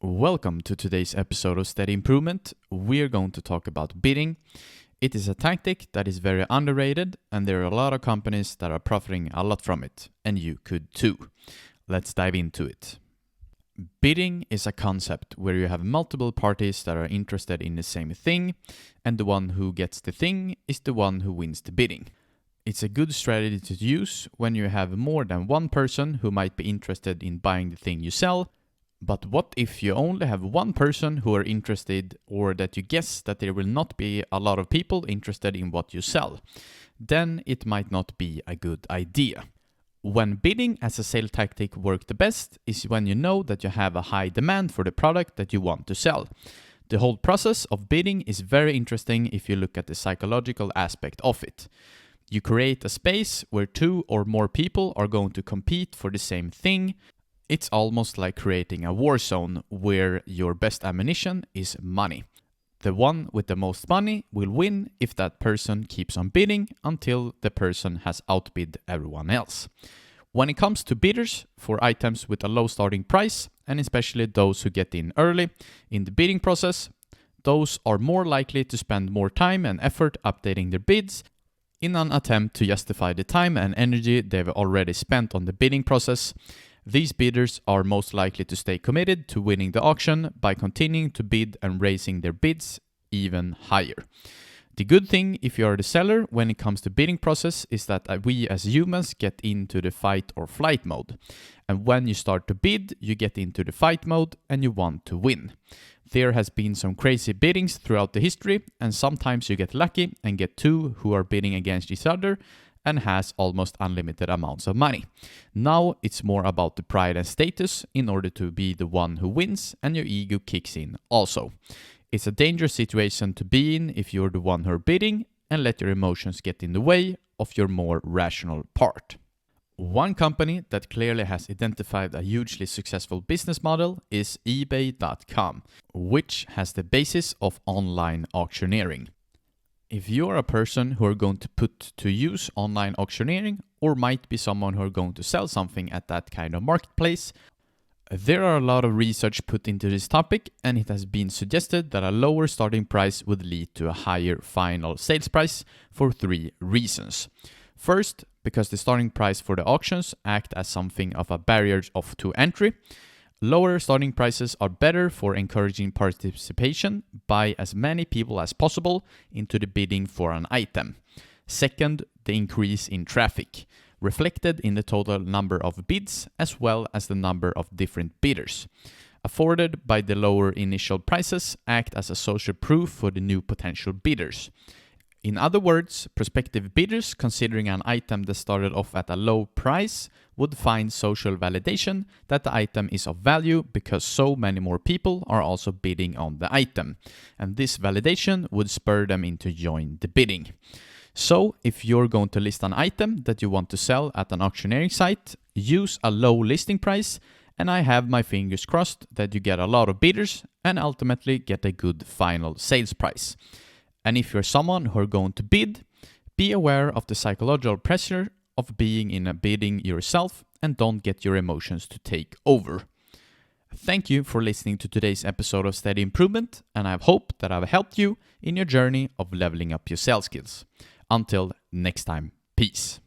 Welcome to today's episode of Steady Improvement. We're going to talk about bidding. It is a tactic that is very underrated, and there are a lot of companies that are profiting a lot from it, and you could too. Let's dive into it. Bidding is a concept where you have multiple parties that are interested in the same thing, and the one who gets the thing is the one who wins the bidding. It's a good strategy to use when you have more than one person who might be interested in buying the thing you sell. But what if you only have one person who are interested, or that you guess that there will not be a lot of people interested in what you sell? Then it might not be a good idea. When bidding as a sales tactic works the best is when you know that you have a high demand for the product that you want to sell. The whole process of bidding is very interesting if you look at the psychological aspect of it. You create a space where two or more people are going to compete for the same thing. It's almost like creating a war zone where your best ammunition is money. The one with the most money will win if that person keeps on bidding until the person has outbid everyone else. When it comes to bidders for items with a low starting price, and especially those who get in early in the bidding process, those are more likely to spend more time and effort updating their bids in an attempt to justify the time and energy they've already spent on the bidding process. These bidders are most likely to stay committed to winning the auction by continuing to bid and raising their bids even higher. The good thing if you are the seller when it comes to bidding process is that we as humans get into the fight or flight mode. And when you start to bid, you get into the fight mode and you want to win. There has been some crazy biddings throughout the history, and sometimes you get lucky and get two who are bidding against each other and has almost unlimited amounts of money. Now it's more about the pride and status in order to be the one who wins, and your ego kicks in also. It's a dangerous situation to be in if you're the one who are bidding and let your emotions get in the way of your more rational part. One company that clearly has identified a hugely successful business model is eBay.com, which has the basis of online auctioneering. If you're a person who are going to put to use online auctioneering, or might be someone who are going to sell something at that kind of marketplace, there are a lot of research put into this topic, and it has been suggested that a lower starting price would lead to a higher final sales price for three reasons. First, because the starting price for the auctions act as something of a barrier to entry. Lower starting prices are better for encouraging participation by as many people as possible into the bidding for an item. Second, the increase in traffic, reflected in the total number of bids as well as the number of different bidders, afforded by the lower initial prices, act as a social proof for the new potential bidders. In other words, prospective bidders considering an item that started off at a low price would find social validation that the item is of value because so many more people are also bidding on the item, and this validation would spur them into join the bidding. So, if you're going to list an item that you want to sell at an auctioneering site, use a low listing price, and I have my fingers crossed that you get a lot of bidders and ultimately get a good final sales price. And if you're someone who are going to bid, be aware of the psychological pressure of being in a bidding yourself and don't get your emotions to take over. Thank you for listening to today's episode of Steady Improvement, and I hope that I've helped you in your journey of leveling up your sales skills. Until next time, peace.